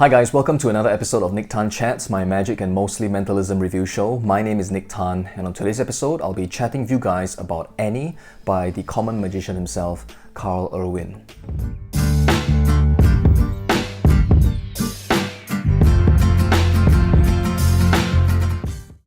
Hi guys, welcome to another episode of Nick Tan Chats, my magic and mostly mentalism review show. My name is Nick Tan, and on today's episode, I'll be chatting with you guys about Annie by the common magician himself, Carl Irwin.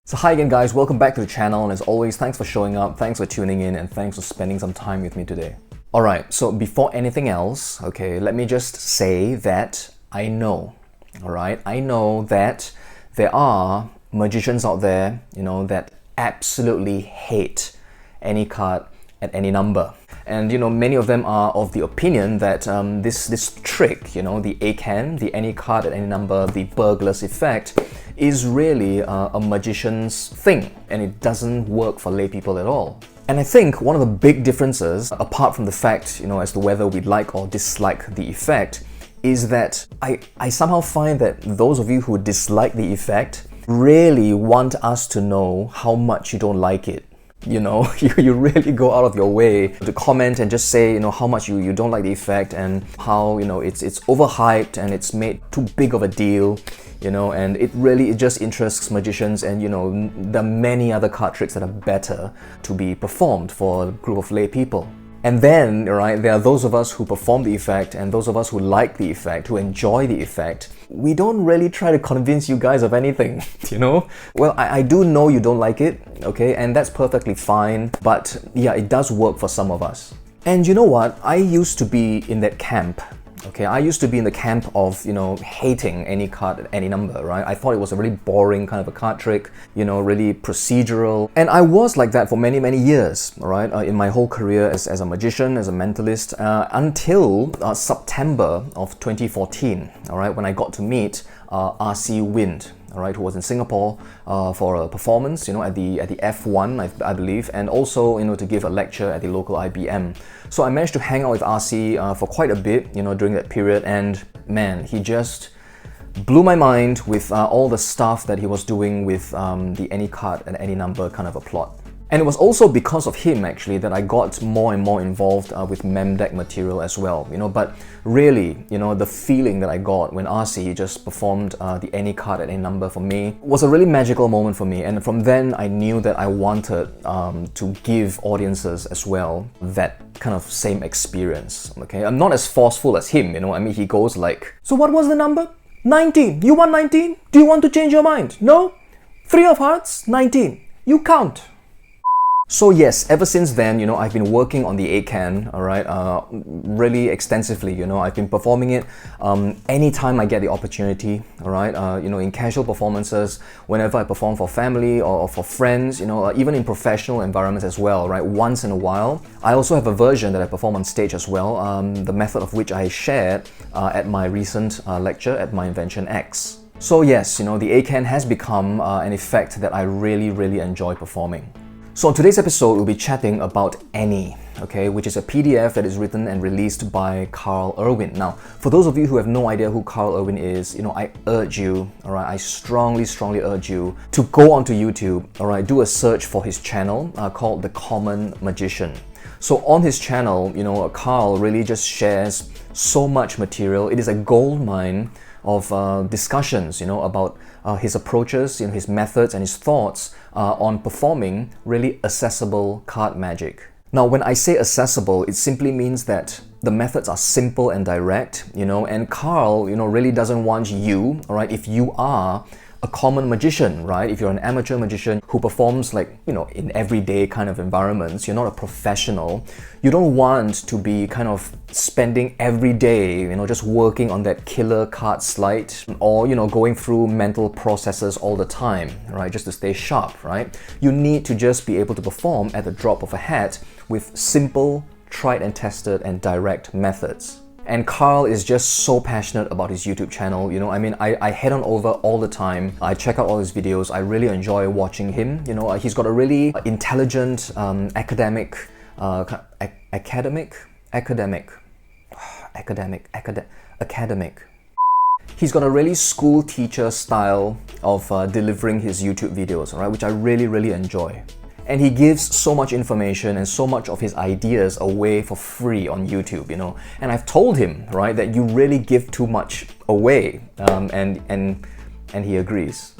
So hi again guys, welcome back to the channel, and as always, thanks for showing up, thanks for tuning in, and thanks for spending some time with me today. Alright, so before anything else, okay, let me just say that I know that there are magicians out there, that absolutely hate any card at any number. And many of them are of the opinion that this trick, the ACAN, the any card at any number, the burglar's effect, is really a magician's thing, and it doesn't work for lay people at all. And I think one of the big differences, apart from the fact, as to whether we like or dislike the effect, is that I somehow find that those of you who dislike the effect really want us to know how much you don't like it. You really go out of your way to comment and just say, how much you don't like the effect, and how, it's overhyped and it's made too big of a deal, and it just interests magicians, and there are many other card tricks that are better to be performed for a group of lay people. And then, right, there are those of us who perform the effect and those of us who like the effect, who enjoy the effect. We don't really try to convince you guys of anything, Well, I do know you don't like it, okay, and that's perfectly fine, but yeah, it does work for some of us. And you know what? I used to be in that camp. Okay, I used to be in the camp of, hating any card at any number, right? I thought it was a really boring kind of a card trick, really procedural. And I was like that for many, many years, right? In my whole career as a magician, as a mentalist, until September of 2014, all right, when I got to meet R.C. Wind, all right, who was in Singapore for a performance, at the F1, I believe, and also, to give a lecture at the local IBM. So I managed to hang out with RC for quite a bit, during that period, and man, he just blew my mind with all the stuff that he was doing with the any card and any number kind of a plot. And it was also because of him, actually, that I got more and more involved with mem deck material as well, but really, the feeling that I got when RC just performed the any card at any number for me was a really magical moment for me. And from then, I knew that I wanted to give audiences as well that kind of same experience, okay? I'm not as forceful as him, he goes like, "So what was the number? 19. You want 19? Do you want to change your mind? No? 3 of hearts? 19. You count." So yes, ever since then, I've been working on the ACAN, all right, really extensively, I've been performing it anytime I get the opportunity, all right, in casual performances, whenever I perform for family or for friends, even in professional environments as well, right, once in a while. I also have a version that I perform on stage as well, the method of which I shared at my recent lecture at My Invention X. So yes, the ACAN has become an effect that I really, really enjoy performing. So on today's episode, we'll be chatting about Annie, okay, which is a PDF that is written and released by Carl Irwin. Now, for those of you who have no idea who Carl Irwin is, I urge you, all right, I strongly urge you to go onto YouTube, all right, do a search for his channel called The Common Magician. So on his channel, Carl really just shares so much material. It is a gold mine of discussions, about his approaches, his methods and his thoughts on performing really accessible card magic. Now, when I say accessible, it simply means that the methods are simple and direct, and Carl, really doesn't want you, all right, if you are a common magician, right? If you're an amateur magician who performs in everyday kind of environments, you're not a professional, you don't want to be kind of spending every day, just working on that killer card slide, or, going through mental processes all the time, right? Just to stay sharp, right? You need to just be able to perform at the drop of a hat with simple, tried and tested and direct methods. And Carl is just so passionate about his YouTube channel, I head on over all the time. I check out all his videos. I really enjoy watching him. He's got a really intelligent, academic. He's got a really school teacher style of delivering his YouTube videos, right, which I really, really enjoy. and he gives so much information and so much of his ideas away for free on YouTube, you know. And I've told him, right, that you really give too much away, and he agrees.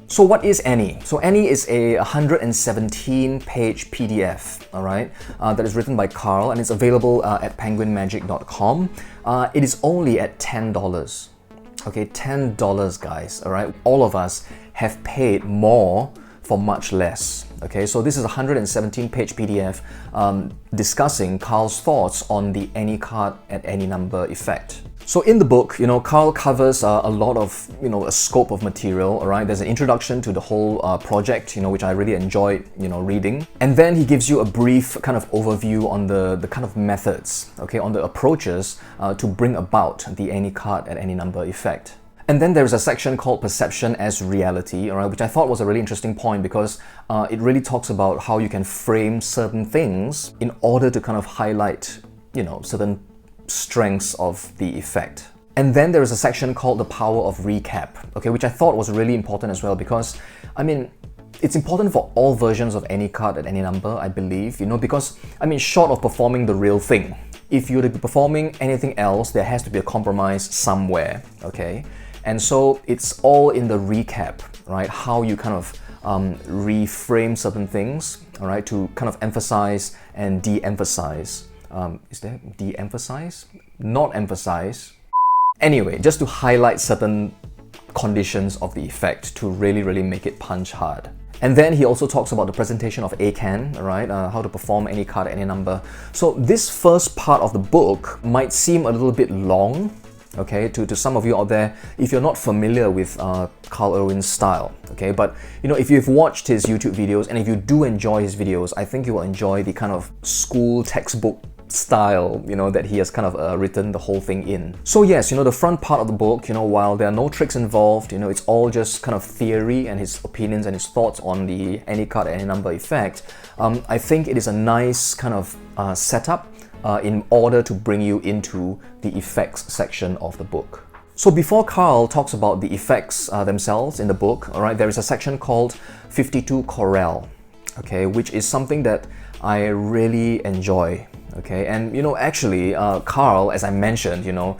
So what is Annie? So Annie is a 117-page PDF, all right, that is written by Carl, and it's available at penguinmagic.com. It is only at $10. Okay, $10, guys, all right? All of us have paid more for much less. Okay, so this is a 117-page PDF discussing Carl's thoughts on the any card at any number effect. So in the book, you know, Carl covers a lot of, you know, a scope of material, all right? There's an introduction to the whole project, you know, which I really enjoyed, you know, reading. And then he gives you a brief kind of overview on the kind of methods, okay, on the approaches to bring about the any card at any number effect. And then there's a section called Perception as Reality, all right, which I thought was a really interesting point because it really talks about how you can frame certain things in order to kind of highlight, you know, certain strengths of the effect. And then there is a section called The Power of Recap, okay, which I thought was really important as well because, I mean, it's important for all versions of any card at any number, I believe, you know, because, I mean, short of performing the real thing, if you're to be performing anything else, there has to be a compromise somewhere, okay? And so it's all in the recap, right? How you kind of reframe certain things, all right, to kind of emphasize and de-emphasize. Is there de-emphasize? Not emphasize. Anyway, just to highlight certain conditions of the effect to really, really make it punch hard. And then he also talks about the presentation of ACAN, right? How to perform any card at any number. So this first part of the book might seem a little bit long, okay, to some of you out there, if you're not familiar with Carl Irwin's style, okay, but you know, if you've watched his YouTube videos and if you do enjoy his videos, I think you will enjoy the kind of school textbook style, you know, that he has kind of written the whole thing in. So yes, you know, the front part of the book, you know, while there are no tricks involved, you know, it's all just kind of theory and his opinions and his thoughts on the any card, any number effect. I think it is a nice kind of setup in order to bring you into the effects section of the book. So before Carl talks about the effects themselves in the book, all right, there is a section called 52 Chorale, okay, which is something that I really enjoy. Okay, and you know, actually, Carl, as I mentioned, you know,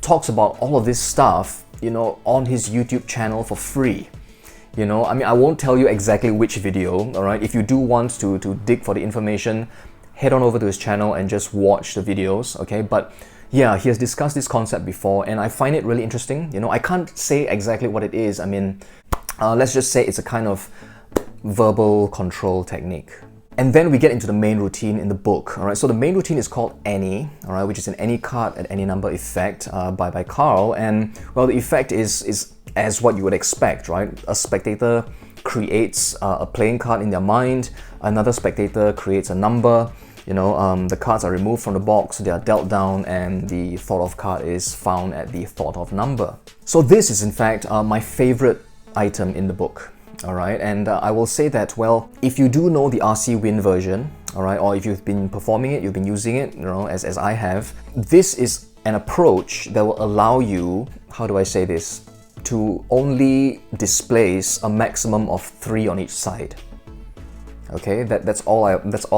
talks about all of this stuff, you know, on his YouTube channel for free. You know, I mean, I won't tell you exactly which video, all right? If you do want to dig for the information, head on over to his channel and just watch the videos, okay? But yeah, he has discussed this concept before, and I find it really interesting. You know, I can't say exactly what it is. I mean, let's just say it's a kind of verbal control technique. And then we get into the main routine in the book, all right? So the main routine is called Any, all right, which is an any card at any number effect by Carl. And well, the effect is as what you would expect, right? A spectator creates a playing card in their mind, another spectator creates a number, you know, the cards are removed from the box, they are dealt down, and the thought of card is found at the thought of number. So this is in fact my favorite item in the book. All right, and I will say that, well, if you do know the RC Win version, all right, or if you've been performing it, you've been using it, you know, as I have, this is an approach that will allow you, how do I say this, to only displace a maximum of 3 on each side. Okay, that's all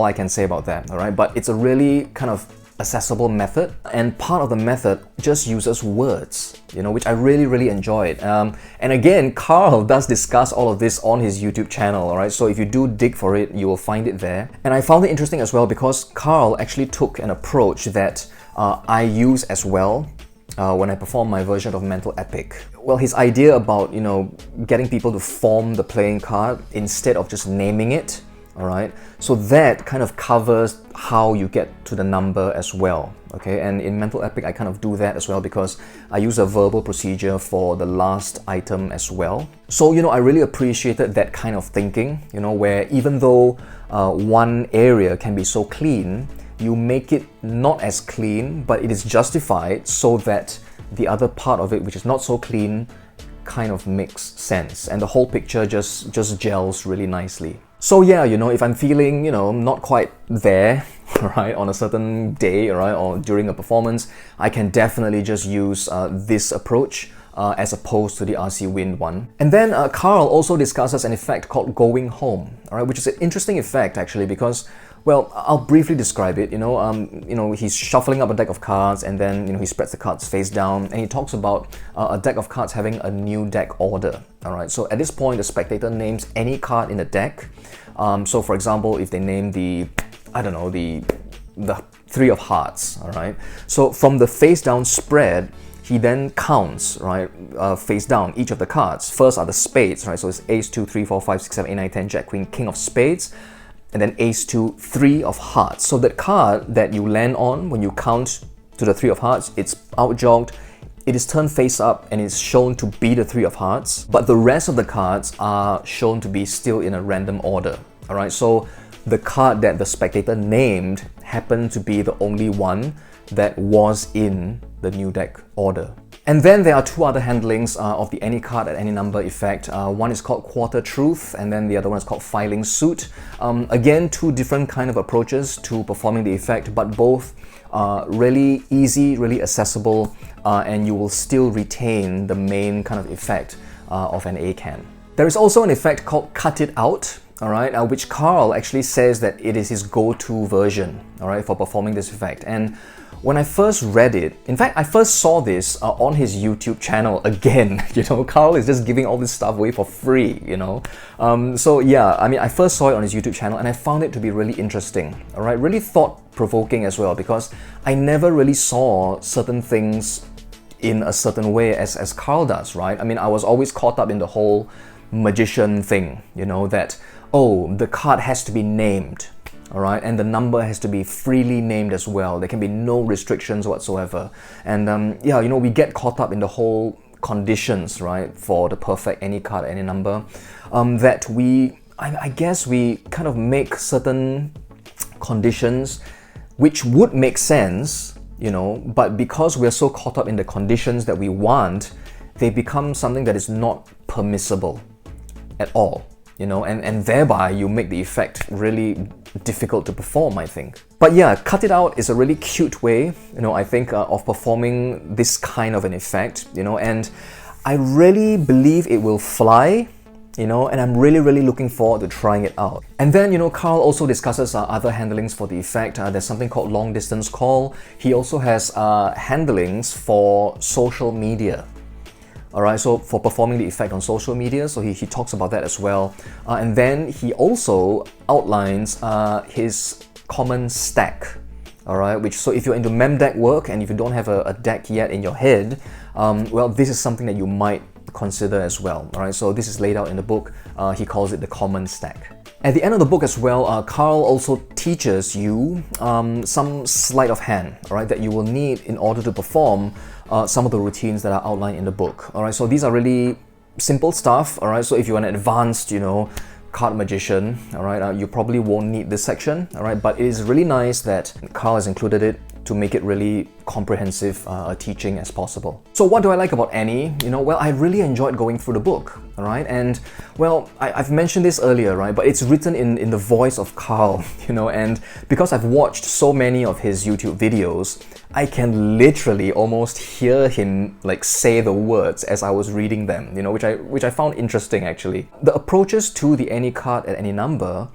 I can say about that, all right? But it's a really kind of accessible method, and part of the method just uses words, you know, which I really enjoyed. And again, Carl does discuss all of this on his YouTube channel, all right? So if you do dig for it, you will find it there. And I found it interesting as well because Carl actually took an approach that I use as well when I perform my version of Mental Epic. Well, his idea about, you know, getting people to form the playing card instead of just naming it, all right? So that kind of covers how you get to the number as well, okay? And in Mental Epic, I kind of do that as well because I use a verbal procedure for the last item as well. So, you know, I really appreciated that kind of thinking, you know, where even though one area can be so clean, you make it not as clean, but it is justified so that the other part of it, which is not so clean, kind of makes sense, and the whole picture just gels really nicely. So yeah, you know, if I'm feeling, you know, not quite there, right, on a certain day, right, or during a performance, I can definitely just use this approach as opposed to the RC Wind one. And then Carl also discusses an effect called going home, all right, which is an interesting effect actually because, well, I'll briefly describe it. He's shuffling up a deck of cards, and then he spreads the cards face down, and he talks about a deck of cards having a new deck order. All right. So at this point, the spectator names any card in the deck. So for example, if they name the Three of Hearts. All right. So from the face down spread, he then counts, right, face down each of the cards. First are the spades, right? So it's Ace, 2, 3, 4, 5, 6, 7, 8, 9, 10, Jack, Queen, King of Spades. And then Ace, 2, 3 of Hearts. So that card that you land on when you count to the 3 of Hearts, it's outjogged, it is turned face up, and it's shown to be the 3 of Hearts. But the rest of the cards are shown to be still in a random order. All right, so the card that the spectator named happened to be the only one that was in the new deck order. And then there are two other handlings of the any card at any number effect. One is called quarter truth, and then the other one is called filing suit. Again, two different kind of approaches to performing the effect, but both really easy, really accessible, and you will still retain the main kind of effect of an ACAN. There is also an effect called cut it out, all right, which Carl actually says that it is his go-to version, all right, for performing this effect. And when I first read it, in fact, I first saw this on his YouTube channel again. Carl is just giving all this stuff away for free, So yeah, I mean, I first saw it on his YouTube channel and I found it to be really interesting, all right, really thought-provoking as well, because I never really saw certain things in a certain way as Carl does, right? I mean, I was always caught up in the whole magician thing, that, oh, the card has to be named. All right, and the number has to be freely named as well. There can be no restrictions whatsoever. And we get caught up in the whole conditions, right, for the perfect any card, any number, that I guess we kind of make certain conditions which would make sense, but because we're so caught up in the conditions that we want, they become something that is not permissible at all. And thereby you make the effect really difficult to perform, I think. But yeah, cut it out is a really cute way, I think, of performing this kind of an effect, and I really believe it will fly, and I'm really, really looking forward to trying it out. And then, Carl also discusses other handlings for the effect. There's something called long distance call. He also has handlings for social media. All right, so for performing the effect on social media, so he talks about that as well. And then he also outlines his common stack. All right, so if you're into mem deck work and if you don't have a deck yet in your head, well, this is something that you might consider as well. All right, so this is laid out in the book. He calls it the common stack. At the end of the book as well, Carl also teaches you some sleight of hand, all right, that you will need in order to perform some of the routines that are outlined in the book. All right, so these are really simple stuff. All right, so if you're an advanced, card magician, all right, you probably won't need this section. All right, but it is really nice that Carl has included it to make it really comprehensive teaching as possible. So what do I like about Annie? Well, I really enjoyed going through the book, all right? And well, I've mentioned this earlier, right? But it's written in the voice of Carl, and because I've watched so many of his YouTube videos, I can literally almost hear him like say the words as I was reading them, which I found interesting actually. The approaches to the any card at any number,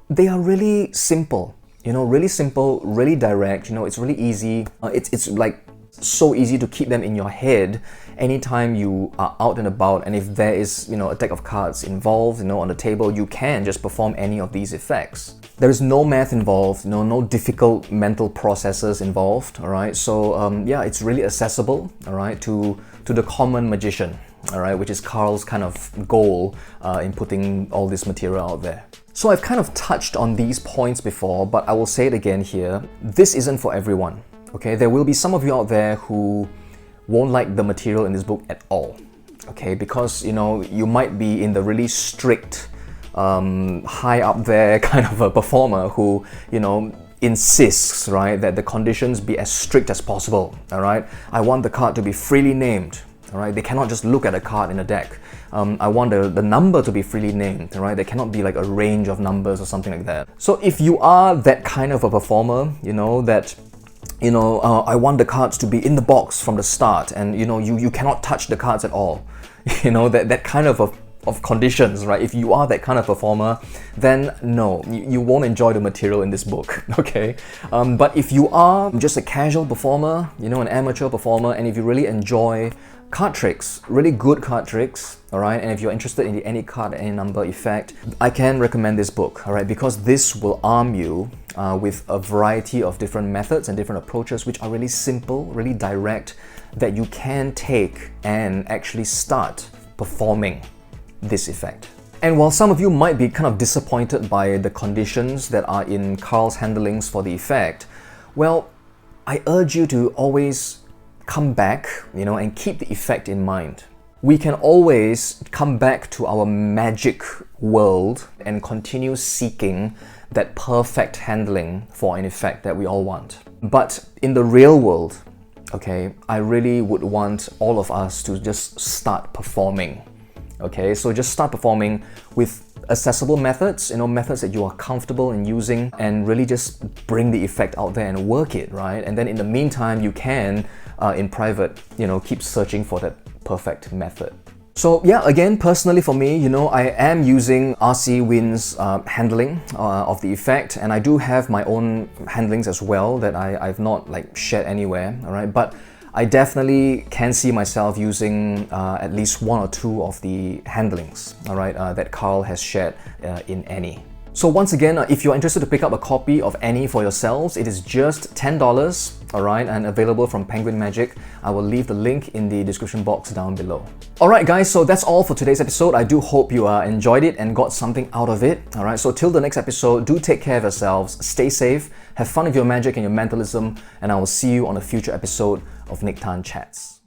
they are really simple. Really simple, really direct, it's really easy. It's like so easy to keep them in your head anytime you are out and about, and if there is, a deck of cards involved, on the table, you can just perform any of these effects. There is no math involved, no difficult mental processes involved, all right? So yeah, it's really accessible, all right, to the common magician, all right, which is Carl's kind of goal in putting all this material out there. So I've kind of touched on these points before, but I will say it again here. This isn't for everyone, okay? There will be some of you out there who won't like the material in this book at all, okay? Because, you might be in the really strict, high up there kind of a performer who, insists, right, that the conditions be as strict as possible, all right? I want the card to be freely named, all right? They cannot just look at a card in a deck. I want the number to be freely named, right? There cannot be like a range of numbers or something like that. So if you are that kind of a performer, that I want the cards to be in the box from the start, and you cannot touch the cards at all. That kind of conditions, right? If you are that kind of performer, then no, you won't enjoy the material in this book, okay? But if you are just a casual performer, an amateur performer, and if you really enjoy card tricks, really good card tricks, all right, and if you're interested in the any card, any number effect, I can recommend this book, all right, because this will arm you with a variety of different methods and different approaches, which are really simple, really direct, that you can take and actually start performing this effect. And while some of you might be kind of disappointed by the conditions that are in Carl's handlings for the effect, well, I urge you to always come back, and keep the effect in mind. We can always come back to our magic world and continue seeking that perfect handling for an effect that we all want. But in the real world, okay, I really would want all of us to just start performing. Okay, so just start performing with accessible methods, methods that you are comfortable in using, and really just bring the effect out there and work it, right? And then in the meantime, you can, in private, keep searching for that perfect method. So yeah, again, personally for me, I am using RC Win's handling of the effect, and I do have my own handlings as well that I've not shared anywhere, all right? But I definitely can see myself using at least one or two of the handlings, all right, that Carl has shared in Any. So once again, if you're interested to pick up a copy of Any for yourselves, it is just $10, all right, and available from Penguin Magic. I will leave the link in the description box down below. All right, guys, so that's all for today's episode. I do hope you enjoyed it and got something out of it. All right, so till the next episode, do take care of yourselves, stay safe, have fun with your magic and your mentalism, and I will see you on a future episode of Nique Chats.